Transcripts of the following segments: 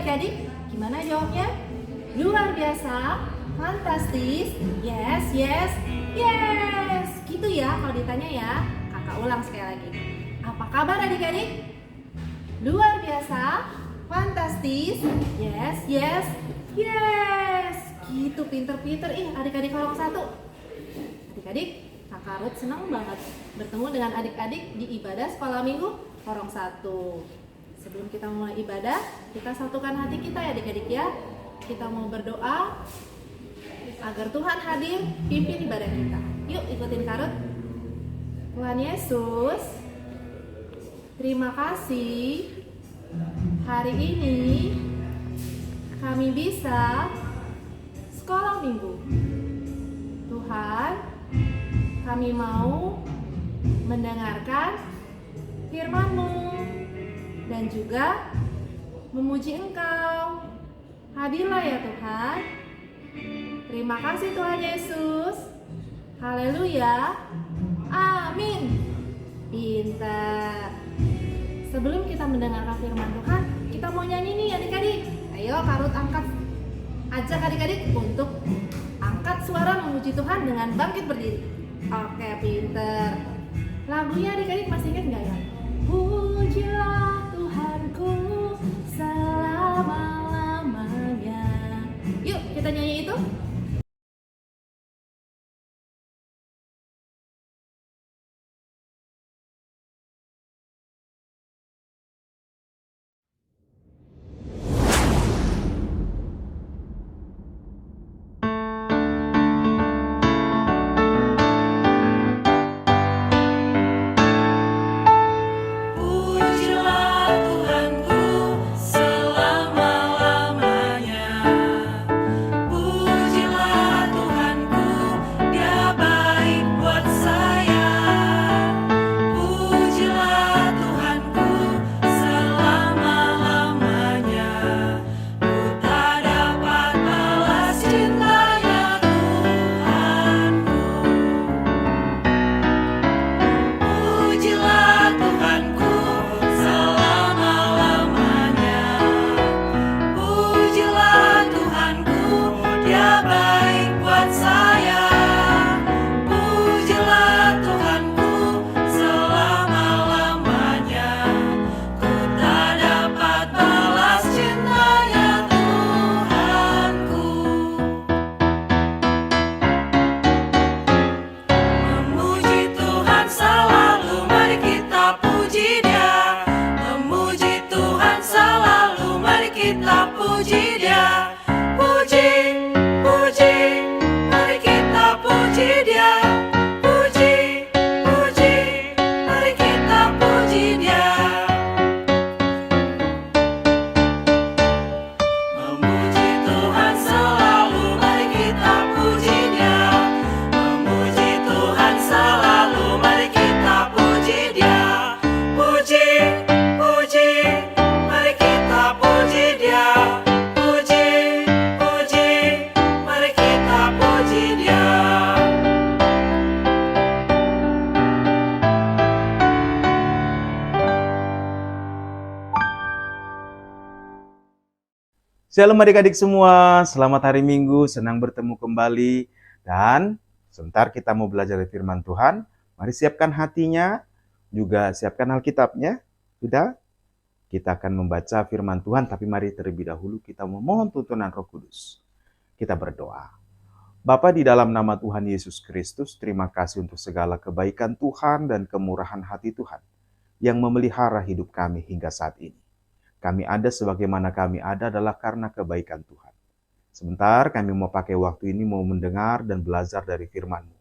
adik-adik? Gimana jawabnya? Luar biasa, fantastis, yes, yes, yes. Gitu ya kalau ditanya ya. Kakak ulang sekali lagi. Apa kabar adik-adik? Luar biasa, fantastis, yes, yes, yes. Gitu pinter-pinter. Adik-adik kolong 1. Adik-adik, Kakak Ruth senang banget bertemu dengan adik-adik di ibadah sekolah minggu kolong 1. Sebelum kita mulai ibadah, kita satukan hati kita ya adik-adik ya. Kita mau berdoa agar Tuhan hadir pimpin ibadah kita. Yuk ikutin Kak Ruth. Tuhan Yesus, terima kasih hari ini kami bisa sekolah minggu. Tuhan, kami mau mendengarkan firman-Mu dan juga memuji Engkau. Hadirlah ya Tuhan. Terima kasih Tuhan Yesus. Haleluya. Amin. Pintar. Sebelum kita mendengarkan firman Tuhan, kita mau nyanyi nih adik-adik. Ayo Kak Ruth ajak adik-adik untuk angkat suara memuji Tuhan dengan bangkit berdiri. Oke, pintar. Lagunya adik-adik masih ingat nggak ya? Pujilah Tuhanku selama-lamanya. Yuk kita nyanyi itu. Shalom adik-adik semua, selamat hari Minggu, senang bertemu kembali. Dan sebentar kita mau belajar dari firman Tuhan. Mari siapkan hatinya, juga siapkan Alkitabnya. Sudah? Kita akan membaca firman Tuhan, tapi mari terlebih dahulu kita memohon tuntunan Roh Kudus. Kita berdoa. Bapa, di dalam nama Tuhan Yesus Kristus, terima kasih untuk segala kebaikan Tuhan dan kemurahan hati Tuhan yang memelihara hidup kami hingga saat ini. Kami ada sebagaimana kami ada adalah karena kebaikan Tuhan. Sebentar kami mau pakai waktu ini mau mendengar dan belajar dari firman-Mu.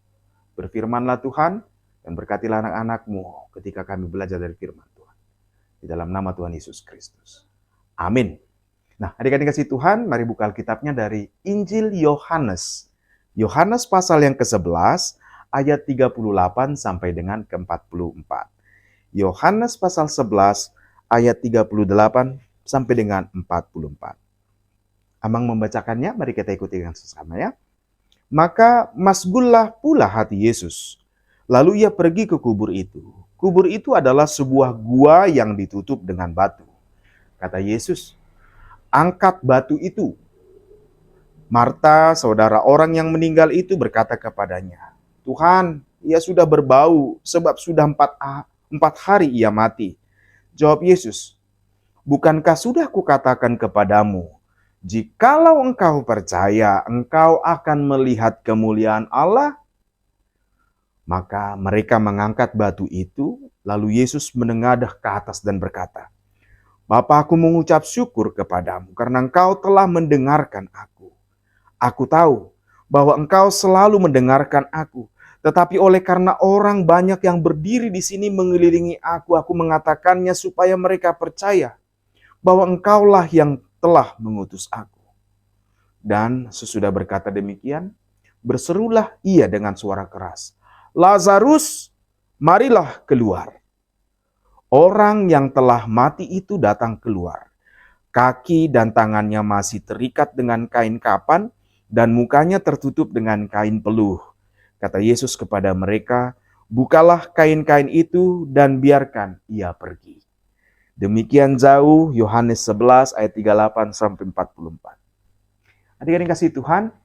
Berfirmanlah Tuhan dan berkatilah anak-anak-Mu ketika kami belajar dari firman Tuhan. Di dalam nama Tuhan Yesus Kristus. Amin. Nah, adik-adik kasih Tuhan, mari buka Alkitabnya dari Injil Yohanes. Yohanes pasal yang ke-11 ayat 38 sampai dengan ke-44. Yohanes pasal 11 ayat 38 sampai dengan 44. Amang membacakannya, mari kita ikuti dengan sesama ya. Maka masgullah pula hati Yesus. Lalu ia pergi ke kubur itu. Kubur itu adalah sebuah gua yang ditutup dengan batu. Kata Yesus, angkat batu itu. Marta, saudara orang yang meninggal itu, berkata kepadanya, Tuhan, ia sudah berbau sebab sudah 4 hari ia mati. Jawab Yesus, bukankah sudah kukatakan kepadamu, jikalau engkau percaya, engkau akan melihat kemuliaan Allah? Maka mereka mengangkat batu itu, lalu Yesus menengadah ke atas dan berkata, Bapa, aku mengucap syukur kepadamu karena engkau telah mendengarkan aku. Aku tahu bahwa engkau selalu mendengarkan aku, tetapi oleh karena orang banyak yang berdiri di sini mengelilingi aku mengatakannya supaya mereka percaya bahwa engkaulah yang telah mengutus aku. Dan sesudah berkata demikian, berserulah ia dengan suara keras, Lazarus, marilah keluar. Orang yang telah mati itu datang keluar. Kaki dan tangannya masih terikat dengan kain kapan, dan mukanya tertutup dengan kain peluh. Kata Yesus kepada mereka, bukalah kain-kain itu dan biarkan ia pergi. Demikian jauh Yohanes 11 ayat 38 sampai 44. Adik-adik kasih Tuhan,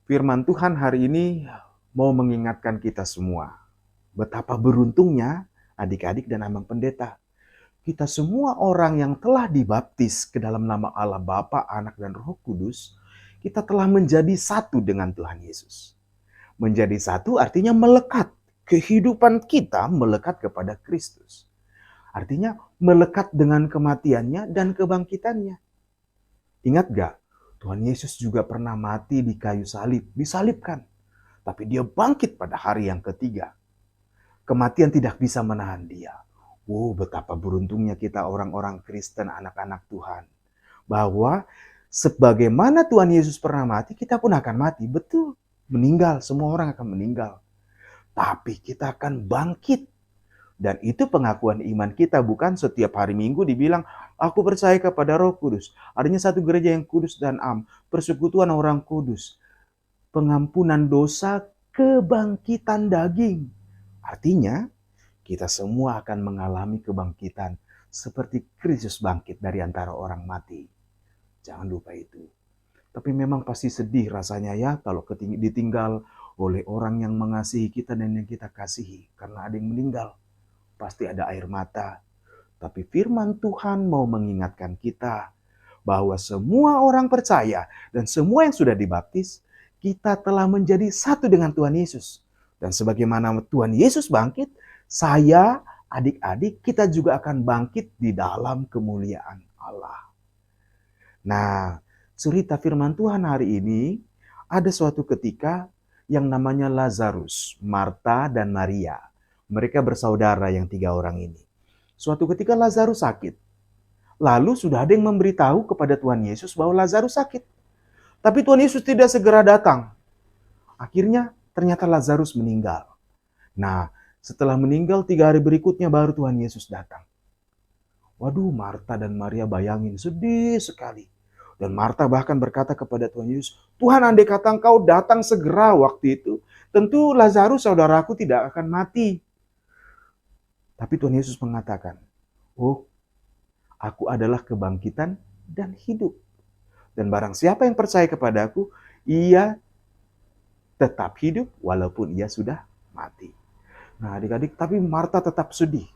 firman Tuhan hari ini mau mengingatkan kita semua. Betapa beruntungnya adik-adik dan abang pendeta. Kita semua orang yang telah dibaptis ke dalam nama Allah Bapa, Anak, dan Roh Kudus, kita telah menjadi satu dengan Tuhan Yesus. Menjadi satu artinya melekat. Kehidupan kita melekat kepada Kristus. Artinya melekat dengan kematiannya dan kebangkitannya. Ingat gak? Tuhan Yesus juga pernah mati di kayu salib, disalibkan. Tapi dia bangkit pada hari yang ketiga. Kematian tidak bisa menahan dia. Betapa beruntungnya kita orang-orang Kristen, anak-anak Tuhan. Bahwa sebagaimana Tuhan Yesus pernah mati, kita pun akan mati. Betul, meninggal, semua orang akan meninggal. Tapi kita akan bangkit. Dan itu pengakuan iman kita, bukan setiap hari Minggu dibilang, aku percaya kepada Roh Kudus. Adanya satu gereja yang kudus dan persekutuan orang kudus. Pengampunan dosa, kebangkitan daging. Artinya, kita semua akan mengalami kebangkitan seperti Kristus bangkit dari antara orang mati. Jangan lupa itu. Tapi memang pasti sedih rasanya ya kalau ditinggal oleh orang yang mengasihi kita dan yang kita kasihi. Karena ada yang meninggal. Pasti ada air mata. Tapi firman Tuhan mau mengingatkan kita bahwa semua orang percaya dan semua yang sudah dibaptis, kita telah menjadi satu dengan Tuhan Yesus. Dan sebagaimana Tuhan Yesus bangkit, saya, adik-adik, kita juga akan bangkit di dalam kemuliaan Allah. Nah, cerita firman Tuhan hari ini, ada suatu ketika yang namanya Lazarus, Marta, dan Maria. Mereka bersaudara yang 3 orang ini. Suatu ketika Lazarus sakit. Lalu sudah ada yang memberitahu kepada Tuhan Yesus bahwa Lazarus sakit. Tapi Tuhan Yesus tidak segera datang. Akhirnya ternyata Lazarus meninggal. Nah, setelah meninggal 3 hari berikutnya baru Tuhan Yesus datang. Waduh, Marta dan Maria bayangin, sedih sekali. Dan Marta bahkan berkata kepada Tuhan Yesus, Tuhan, andai kata engkau datang segera waktu itu, tentu Lazarus saudaraku tidak akan mati. Tapi Tuhan Yesus mengatakan, aku adalah kebangkitan dan hidup. Dan barang siapa yang percaya kepadaku, ia tetap hidup walaupun ia sudah mati. Nah adik-adik, tapi Marta tetap sedih.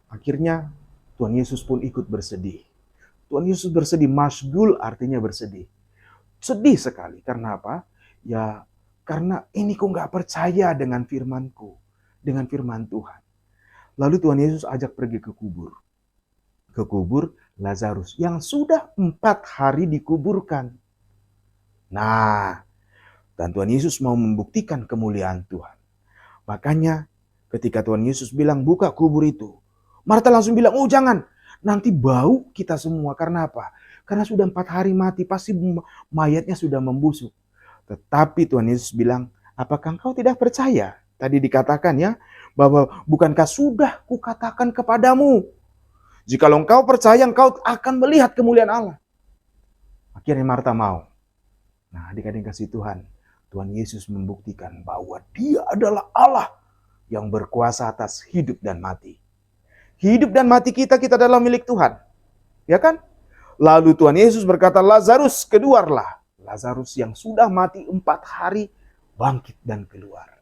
Akhirnya Tuhan Yesus pun ikut bersedih. Tuhan Yesus bersedih, masgul artinya bersedih. Sedih sekali, karena apa? Ya, karena ini kok gak percaya dengan firmanku, dengan firman Tuhan. Lalu Tuhan Yesus ajak pergi ke kubur. Ke kubur Lazarus, yang sudah 4 hari dikuburkan. Nah, dan Tuhan Yesus mau membuktikan kemuliaan Tuhan. Makanya ketika Tuhan Yesus bilang buka kubur itu, Marta langsung bilang, jangan, nanti bau kita semua. Karena apa? Karena sudah 4 hari mati, pasti mayatnya sudah membusuk. Tetapi Tuhan Yesus bilang, apakah engkau tidak percaya? Tadi dikatakan ya, bahwa bukankah sudah kukatakan kepadamu, jikalau engkau percaya, engkau akan melihat kemuliaan Allah. Akhirnya Marta mau. Nah adik-adik kasih Tuhan, Tuhan Yesus membuktikan bahwa dia adalah Allah yang berkuasa atas hidup dan mati. Hidup dan mati kita adalah milik Tuhan. Ya kan? Lalu Tuhan Yesus berkata, Lazarus keluarlah. Lazarus yang sudah mati 4 hari bangkit dan keluar.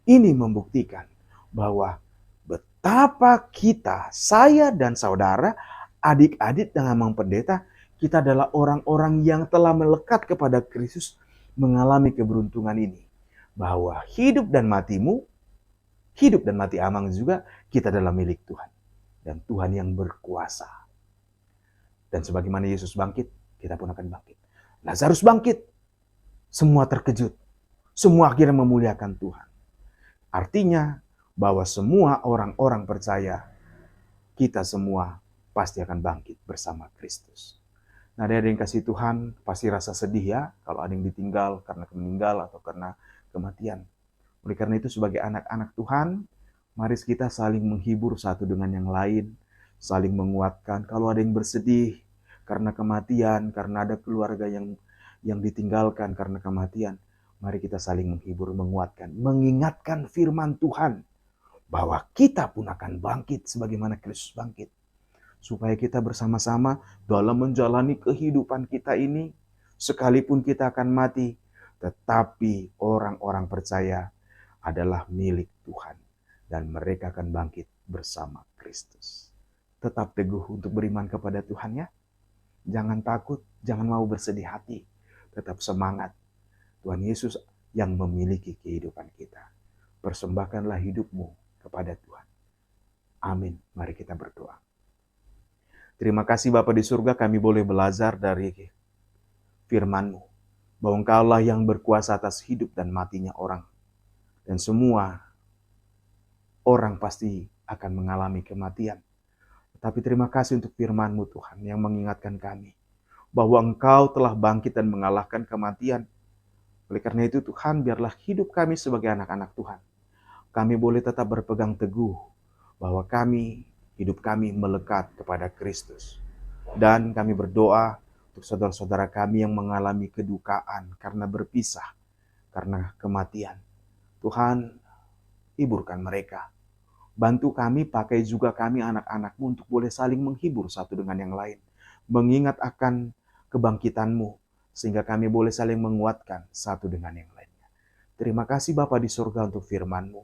Ini membuktikan bahwa betapa kita, saya dan saudara, adik-adik dan Amang Pendeta, kita adalah orang-orang yang telah melekat kepada Kristus, mengalami keberuntungan ini. Bahwa hidup dan matimu, hidup dan mati Amang juga, kita adalah milik Tuhan. Dan Tuhan yang berkuasa. Dan sebagaimana Yesus bangkit, kita pun akan bangkit. Lazarus bangkit. Semua terkejut. Semua akhirnya memuliakan Tuhan. Artinya bahwa semua orang-orang percaya, kita semua pasti akan bangkit bersama Kristus. Nah, ada yang kasih Tuhan, pasti rasa sedih ya, kalau ada yang ditinggal karena meninggal atau karena kematian. Oleh karena itu, sebagai anak-anak Tuhan, mari kita saling menghibur satu dengan yang lain, saling menguatkan. Kalau ada yang bersedih karena kematian, karena ada keluarga yang ditinggalkan karena kematian, mari kita saling menghibur, menguatkan, mengingatkan firman Tuhan bahwa kita pun akan bangkit sebagaimana Kristus bangkit. Supaya kita bersama-sama dalam menjalani kehidupan kita ini, sekalipun kita akan mati, tetapi orang-orang percaya adalah milik Tuhan. Dan mereka akan bangkit bersama Kristus. Tetap teguh untuk beriman kepada Tuhan ya. Jangan takut, jangan mau bersedih hati. Tetap semangat. Tuhan Yesus yang memiliki kehidupan kita. Persembahkanlah hidupmu kepada Tuhan. Amin. Mari kita berdoa. Terima kasih Bapa di surga, kami boleh belajar dari firman-Mu. Bahwa Engkaulah yang berkuasa atas hidup dan matinya orang. Dan semua orang pasti akan mengalami kematian. Tapi terima kasih untuk firman-Mu Tuhan yang mengingatkan kami. Bahwa Engkau telah bangkit dan mengalahkan kematian. Oleh karena itu Tuhan, biarlah hidup kami sebagai anak-anak Tuhan. Kami boleh tetap berpegang teguh bahwa hidup kami melekat kepada Kristus. Dan kami berdoa untuk saudara-saudara kami yang mengalami kedukaan karena berpisah, karena kematian. Tuhan, hiburkan mereka. Bantu kami, pakai juga kami anak-anak-Mu untuk boleh saling menghibur satu dengan yang lain. Mengingat akan kebangkitan-Mu, sehingga kami boleh saling menguatkan satu dengan yang lainnya. Terima kasih Bapa di surga untuk firman-Mu.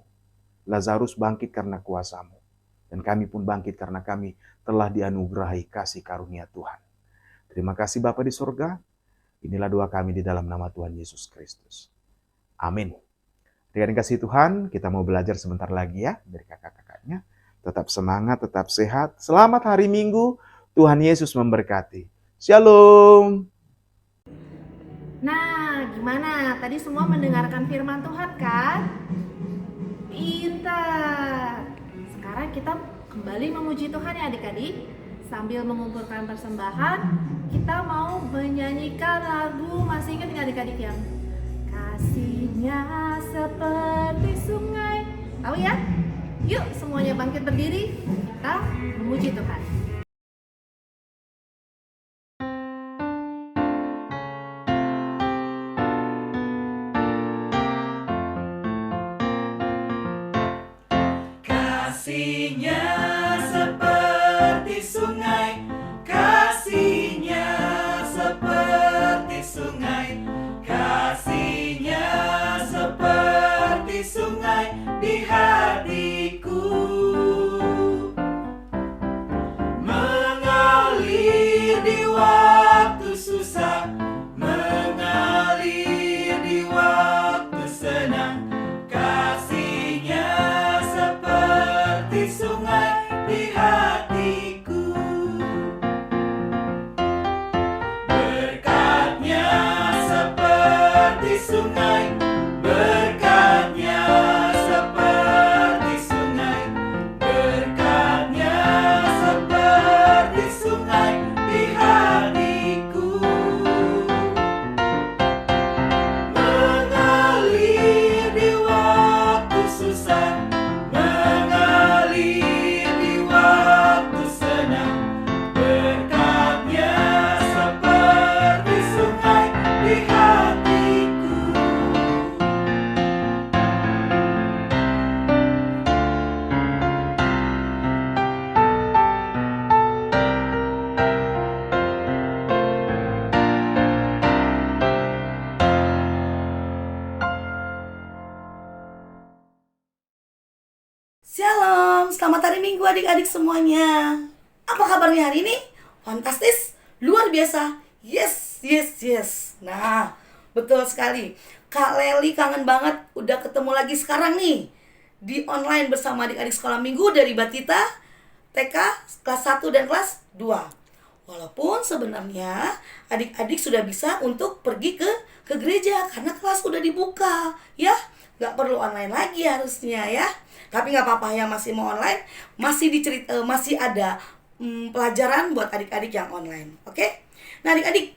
Lazarus bangkit karena kuasa-Mu. Dan kami pun bangkit karena kami telah dianugerahi kasih karunia Tuhan. Terima kasih Bapa di surga. Inilah doa kami di dalam nama Tuhan Yesus Kristus. Amin. Dengan kasih Tuhan, kita mau belajar sebentar lagi ya dari kakak-kakaknya. Tetap semangat, tetap sehat. Selamat hari Minggu. Tuhan Yesus memberkati. Shalom. Nah, gimana? Tadi semua mendengarkan firman Tuhan kan? Pintar. Sekarang kita kembali memuji Tuhan ya adik-adik. Sambil mengumpulkan persembahan, kita mau menyanyikan lagu, masih ingat nggak adik-adik yang kasihnya seperti sungai? Tahu ya? Yuk semuanya bangkit berdiri, kita memuji Tuhan. Kasihnya seperti sungai, kasihnya seperti sungai, kasihnya seperti sungai di hatiku, mengalir di waktu susah, mengalir di waktu senang. Kasihnya seperti sungai di hatiku, berkatnya seperti sungai, berkatnya seperti sungai, berkatnya seperti sungai di hatiku, mengalir di waktu susah, mengalir di waktu senang. Berkatnya seperti sungai di hatiku. selamat hari Minggu adik-adik semuanya. Apa kabarnya hari ini? Fantastis, luar biasa. Yes, yes, yes. Nah, betul sekali. Kak Leli kangen banget udah ketemu lagi sekarang nih di online bersama adik-adik sekolah minggu dari Batita TK kelas 1 dan kelas 2. Walaupun sebenarnya adik-adik sudah bisa untuk pergi ke gereja karena kelas udah dibuka, ya. Nggak perlu online lagi harusnya ya. Tapi nggak apa-apa ya, masih mau online, masih ada pelajaran buat adik-adik yang online. Oke? Nah adik-adik,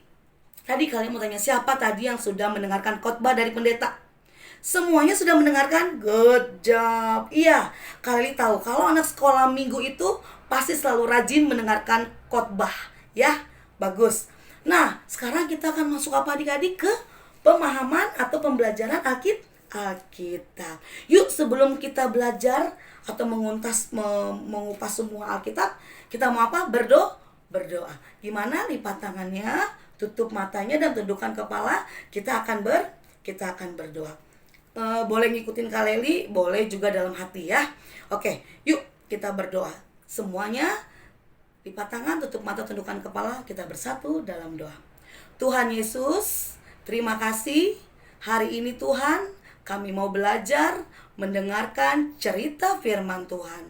tadi kalian mau tanya siapa tadi yang sudah mendengarkan khotbah dari pendeta? Semuanya sudah mendengarkan? Good job. Iya, kalian tahu kalau anak sekolah minggu itu pasti selalu rajin mendengarkan khotbah, ya. Bagus. Nah, sekarang kita akan masuk apa adik-adik ke pemahaman atau pembelajaran Alkitab. Yuk, sebelum kita belajar atau mengupas semua Alkitab, kita mau apa? Berdoa. Gimana? Lipat tangannya, tutup matanya dan tundukkan kepala. Kita akan berdoa. Boleh ngikutin Kak Leli, boleh juga dalam hati ya. Oke, yuk kita berdoa. Semuanya lipat tangan, tutup mata, tundukkan kepala. Kita bersatu dalam doa. Tuhan Yesus, terima kasih. Hari ini Tuhan, kami mau belajar mendengarkan cerita firman Tuhan.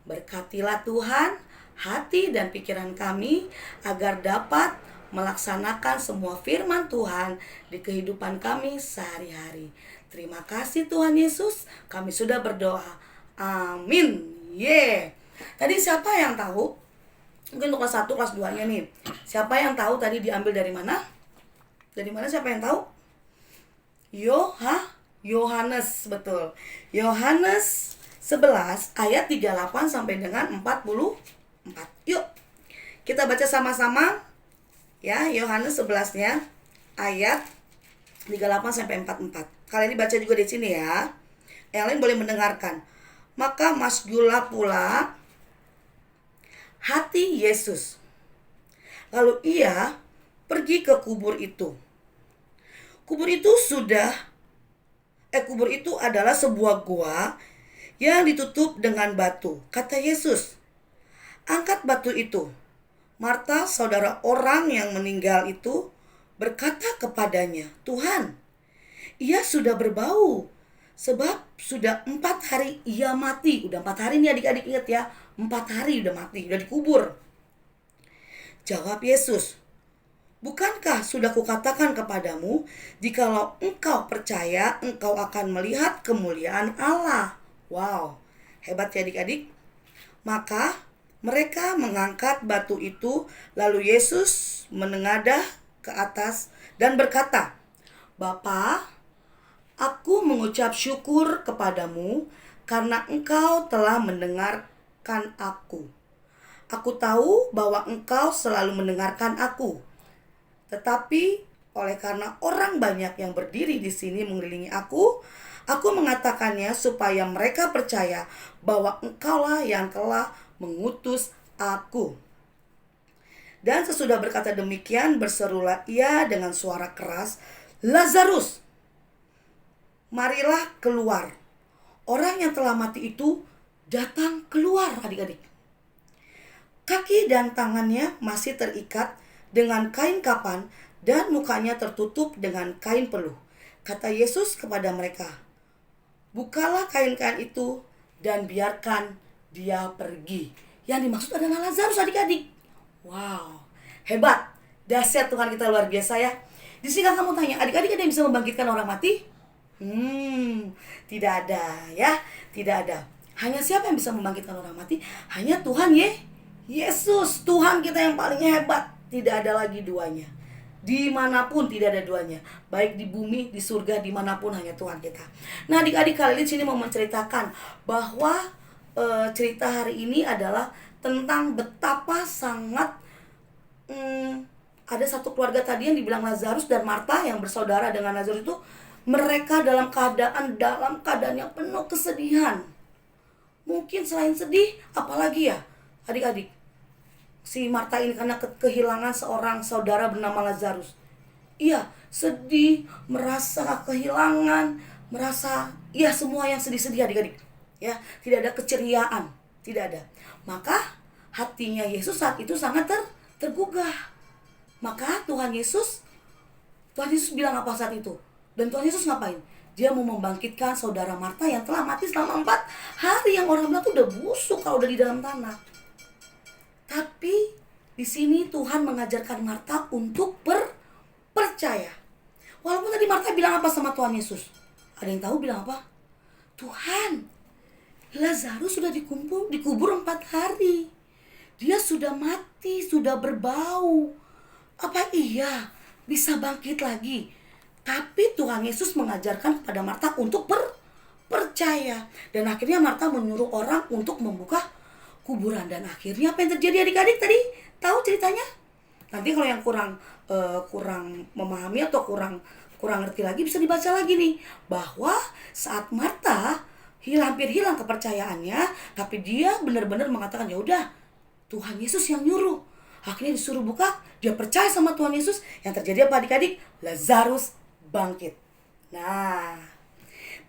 Berkatilah Tuhan hati dan pikiran kami agar dapat melaksanakan semua firman Tuhan di kehidupan kami sehari-hari. Terima kasih Tuhan Yesus, kami sudah berdoa. Amin. Tadi siapa yang tahu? Mungkin untuk kelas 1, kelas 2-nya nih. Siapa yang tahu tadi diambil dari mana? Dari mana, siapa yang tahu? Yohanes, betul. Yohanes 11 ayat 38 sampai dengan 44. Yuk, kita baca sama-sama. Ya, Yohanes 11-nya ayat 38 sampai 44. Kalian ini baca juga di sini ya. Yang lain boleh mendengarkan. Maka masjidlah pula hati Yesus. Lalu ia pergi ke kubur itu. Kubur itu adalah sebuah gua yang ditutup dengan batu. Kata Yesus, angkat batu itu. Marta, saudara orang yang meninggal itu, berkata kepadanya, Tuhan, ia sudah berbau, sebab sudah 4 hari ia mati. Udah 4 hari nih adik-adik, ingat ya, 4 hari udah mati, udah dikubur. Jawab Yesus, bukankah sudah kukatakan kepadamu, jikalau engkau percaya, engkau akan melihat kemuliaan Allah. Wow, hebat ya adik-adik. Maka mereka mengangkat batu itu, lalu Yesus menengadah ke atas dan berkata, Bapa, aku mengucap syukur kepadamu karena engkau telah mendengarkan aku. Aku tahu bahwa engkau selalu mendengarkan aku. Tetapi oleh karena orang banyak yang berdiri di sini mengelilingi aku mengatakannya supaya mereka percaya bahwa engkaulah yang telah mengutus aku. Dan sesudah berkata demikian, berserulah ia dengan suara keras, Lazarus, marilah keluar. Orang yang telah mati itu datang keluar adik-adik. Kaki dan tangannya masih terikat dengan kain kapan dan mukanya tertutup dengan kain peluh. Kata Yesus kepada mereka, bukalah kain-kain itu dan biarkan dia pergi. Yang dimaksud adalah Lazarus adik-adik. Wow, hebat, dahsyat Tuhan kita luar biasa ya. Di sini kamu tanya, adik-adik ada yang bisa membangkitkan orang mati? Tidak ada ya, tidak ada. Hanya siapa yang bisa membangkitkan orang mati? Hanya Tuhan Yesus, Tuhan kita yang paling hebat. Tidak ada lagi duanya. Dimanapun tidak ada duanya. Baik di bumi, di surga, dimanapun hanya Tuhan kita. Nah adik-adik kali ini sini mau menceritakan bahwa cerita hari ini adalah tentang betapa sangat ada satu keluarga tadi yang dibilang Lazarus dan Marta yang bersaudara dengan Lazarus itu, mereka dalam keadaan yang penuh kesedihan. Mungkin selain sedih, apalagi ya adik-adik, si Marta ini karena kehilangan seorang saudara bernama Lazarus. Iya, sedih, merasa kehilangan, merasa semua yang sedih-sedih adik-adik. Ya, tidak ada keceriaan. Tidak ada. Maka hatinya Yesus saat itu sangat tergugah. Maka Tuhan Yesus bilang apa saat itu? Dan Tuhan Yesus ngapain? Dia mau membangkitkan saudara Marta yang telah mati selama 4 hari, yang orang bilang tuh udah busuk kalau udah di dalam tanah. Tapi di sini Tuhan mengajarkan Marta untuk percaya. Walaupun tadi Marta bilang apa sama Tuhan Yesus? Ada yang tahu bilang apa? Tuhan, Lazarus sudah dikubur 4 hari. Dia sudah mati, sudah berbau. Apa iya bisa bangkit lagi? Tapi Tuhan Yesus mengajarkan kepada Marta untuk percaya. Dan akhirnya Marta menyuruh orang untuk membuka kuburan. Dan akhirnya apa yang terjadi adik-adik tadi? Tahu ceritanya? Nanti kalau yang kurang memahami atau kurang ngerti lagi bisa dibaca lagi nih. Bahwa saat Marta hampir hilang kepercayaannya, tapi dia benar-benar mengatakan, ya udah, Tuhan Yesus yang nyuruh. Akhirnya disuruh buka, dia percaya sama Tuhan Yesus. Yang terjadi apa adik-adik? Lazarus bangkit. Nah,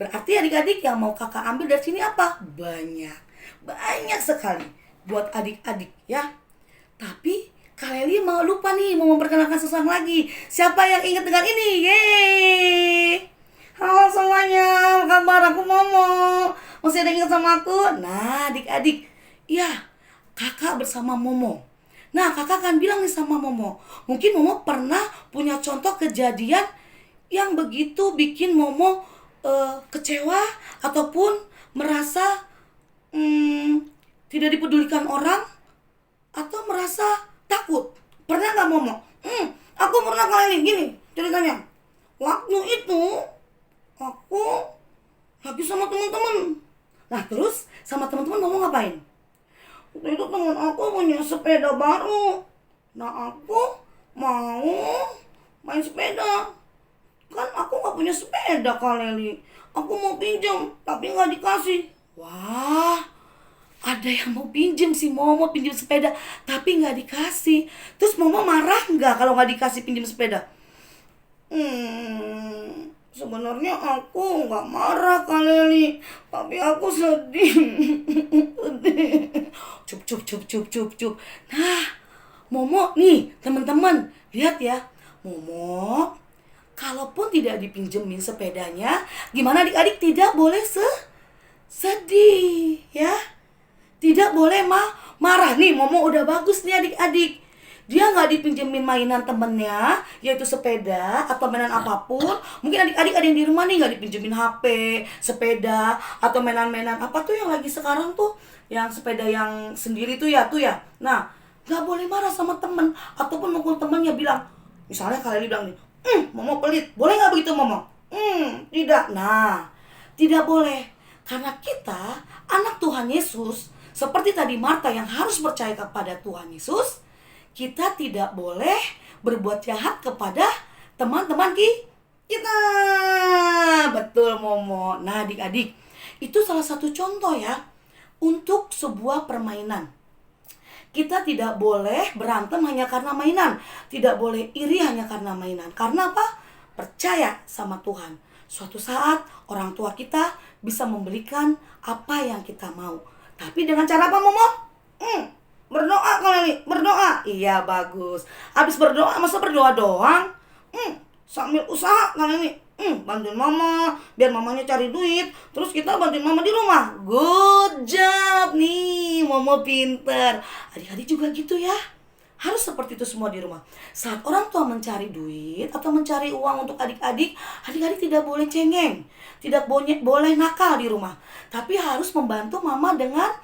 berarti adik-adik yang mau kakak ambil dari sini apa? Banyak sekali buat adik-adik ya. Tapi Kak Leli mau lupa nih, mau memperkenalkan seseorang lagi. Siapa yang ingat dengan ini? Yeay! Halo semuanya, apa kabar? Aku Momo. Masih ada yang ingat sama aku? Nah, adik-adik, ya, kakak bersama Momo. Nah, kakak akan bilang nih sama Momo. Mungkin Momo pernah punya contoh kejadian yang begitu bikin Momo kecewa ataupun merasa tidak dipedulikan orang atau merasa takut. Pernah gak Momo? Aku pernah kali gini ceritanya. Waktu itu aku lagi sama teman-teman. Nah, terus sama teman-teman Momo ngapain? Waktu itu teman aku punya sepeda baru. Nah, aku mau main sepeda. Kan aku gak punya sepeda Kak Leli. Aku mau pinjam, tapi gak dikasih. Wah, ada yang mau pinjam si Momo, pinjam sepeda, tapi gak dikasih. Terus Momo marah gak kalau gak dikasih pinjam sepeda? Sebenarnya aku gak marah Kak Leli, tapi aku sedih. Cup. Nah, Momo nih teman-teman, lihat ya. Momo, kalaupun tidak dipinjemin sepedanya, gimana adik-adik? Tidak boleh sedih ya. Tidak boleh marah. Nih Momo udah bagus nih adik-adik. Dia gak dipinjemin mainan temennya, yaitu sepeda atau mainan apapun. Mungkin adik-adik ada yang di rumah nih gak dipinjemin HP, sepeda, atau mainan-mainan apa tuh yang lagi sekarang tuh, yang sepeda yang sendiri tuh ya. Nah, gak boleh marah sama temen, ataupun mukul temennya bilang, misalnya kalian bilang nih, Momo pelit, boleh gak begitu Momo? Tidak. Nah, tidak boleh. Karena kita anak Tuhan Yesus, seperti tadi Marta yang harus percaya kepada Tuhan Yesus, kita tidak boleh berbuat jahat kepada teman-teman kita. Betul Momo. Nah adik-adik, itu salah satu contoh ya untuk sebuah permainan. Kita tidak boleh berantem hanya karena mainan. Tidak boleh iri hanya karena mainan. Karena apa? Percaya sama Tuhan. Suatu saat orang tua kita bisa memberikan apa yang kita mau. Tapi dengan cara apa Momo? Berdoa kali, berdoa. Iya bagus. Habis berdoa, masa berdoa doang? Sambil usaha kali ini. Bantuin mama, biar mamanya cari duit. Terus kita bantuin mama di rumah. Good job nih, Momo pinter. Adik-adik juga gitu ya. Harus seperti itu semua di rumah. Saat orang tua mencari duit atau mencari uang untuk adik-adik, adik-adik tidak boleh cengeng. Tidak boleh nakal di rumah. Tapi harus membantu mama dengan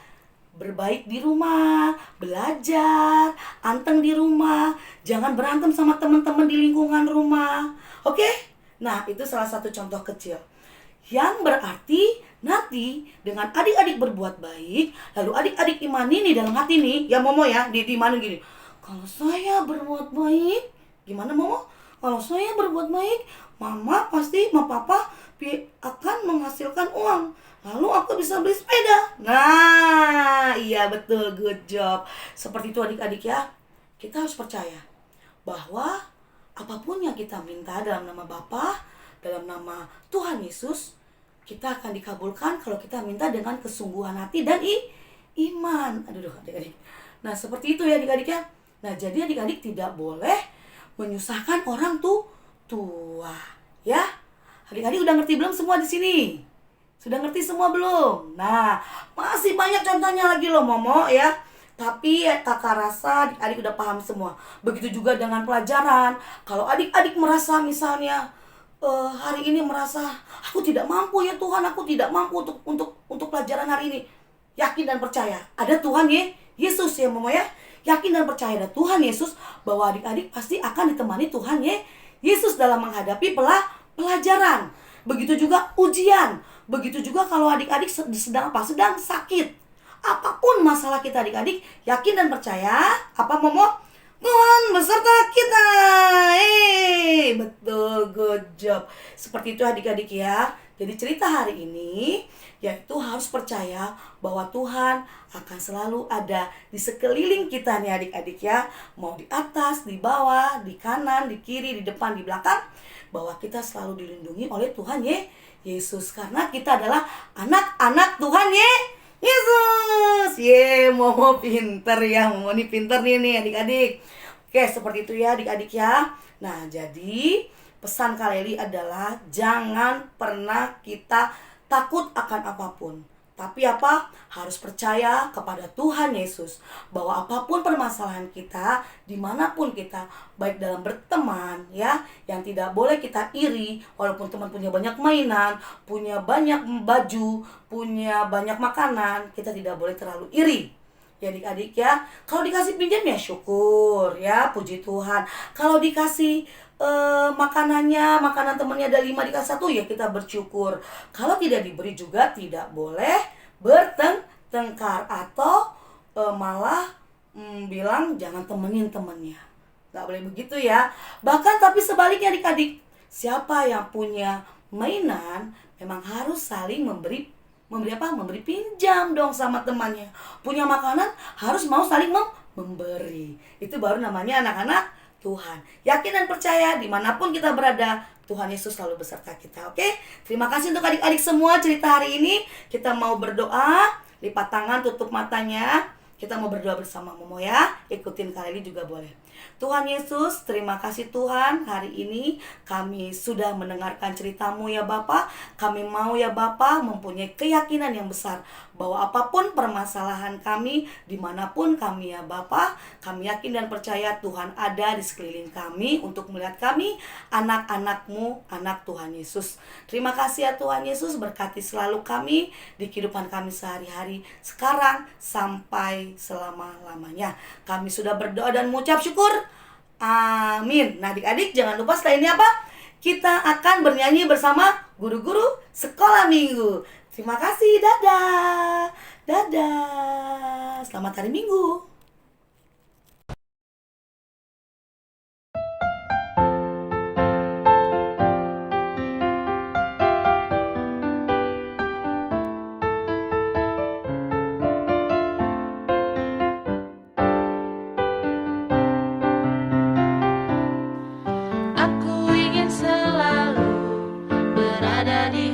berbaik di rumah, belajar, anteng di rumah, jangan berantem sama teman-teman di lingkungan rumah. Oke? Nah, itu salah satu contoh kecil. Yang berarti nanti dengan adik-adik berbuat baik, lalu adik-adik imani nih dalam hati nih, ya Momo ya, diimani gini. Kalau saya berbuat baik, gimana Momo? Kalau saya berbuat baik, mama pasti, papa akan menghasilkan uang. Lalu aku bisa beli sepeda. Nah, iya betul, good job. Seperti itu adik-adik ya. Kita harus percaya bahwa apapun yang kita minta dalam nama Bapa, dalam nama Tuhan Yesus, kita akan dikabulkan kalau kita minta dengan kesungguhan hati dan iman. Aduh, adik-adik. Nah, seperti itu ya adik-adik ya. Nah, jadi adik-adik tidak boleh menyusahkan orang tua. Ya, adik-adik udah ngerti belum semua di sini? Sudah ngerti semua belum? Nah, masih banyak contohnya lagi loh Momo ya. Tapi kakak rasa adik-adik udah paham semua. Begitu juga dengan pelajaran. Kalau adik-adik merasa misalnya hari ini merasa aku tidak mampu ya Tuhan, aku tidak mampu untuk pelajaran hari ini. Yakin dan percaya ada Tuhan Yesus ya Momo ya. Yakin dan percaya ada Tuhan Yesus, bahwa adik-adik pasti akan ditemani Tuhan Yesus dalam menghadapi pelajaran. Begitu juga ujian. Begitu juga kalau adik-adik sedang sakit. Apapun masalah kita adik-adik, yakin dan percaya, apa Momo? Tuhan beserta kita. Betul, good job. Seperti itu adik-adik ya. Jadi cerita hari ini yaitu harus percaya bahwa Tuhan akan selalu ada di sekeliling kita nih adik-adik ya. Mau di atas, di bawah, di kanan, di kiri, di depan, di belakang, bahwa kita selalu dilindungi oleh Tuhan Yesus. Karena kita adalah anak-anak Tuhan Yesus. Momo pinter ya. Momo nih pinter nih adik-adik. Oke, seperti itu ya adik-adik ya. Nah, jadi pesan Kak Leli adalah jangan pernah kita takut akan apapun. Tapi apa? Harus percaya kepada Tuhan Yesus. Bahwa apapun permasalahan kita, dimanapun kita, baik dalam berteman ya, yang tidak boleh kita iri. Walaupun teman punya banyak mainan, punya banyak baju, punya banyak makanan, kita tidak boleh terlalu iri. Ya adik-adik ya, kalau dikasih pinjam ya syukur ya, puji Tuhan. Kalau dikasih makanan temannya ada 5 dikasih 1 ya kita bersyukur. Kalau tidak diberi juga tidak boleh bertengkar atau malah bilang jangan temenin temennya. Gak boleh begitu ya. Bahkan tapi sebaliknya adik-adik, siapa yang punya mainan memang harus saling memberi pinjam dong sama temannya. Punya makanan harus mau saling memberi. Itu baru namanya anak-anak Tuhan. Yakin dan percaya dimanapun kita berada, Tuhan Yesus selalu beserta kita. Oke? Terima kasih untuk adik-adik semua cerita hari ini. Kita mau berdoa, lipat tangan, tutup matanya. Kita mau berdoa bersama Momo ya. Ikutin Kak Leli juga boleh. Tuhan Yesus, terima kasih Tuhan. Hari ini kami sudah mendengarkan cerita-Mu ya Bapa. Kami mau ya Bapa mempunyai keyakinan yang besar bahwa apapun permasalahan kami, dimanapun kami ya Bapa, kami yakin dan percaya Tuhan ada di sekeliling kami untuk melihat kami anak-anak-Mu, anak Tuhan Yesus. Terima kasih ya Tuhan Yesus, berkati selalu kami di kehidupan kami sehari-hari, sekarang sampai selama-lamanya. Kami sudah berdoa dan mengucap syukur. Amin. Nah adik-adik jangan lupa setelah ini apa? Kita akan bernyanyi bersama guru-guru sekolah minggu. Terima kasih. Dadah. Dadah. Selamat hari Minggu. Aku ingin selalu berada di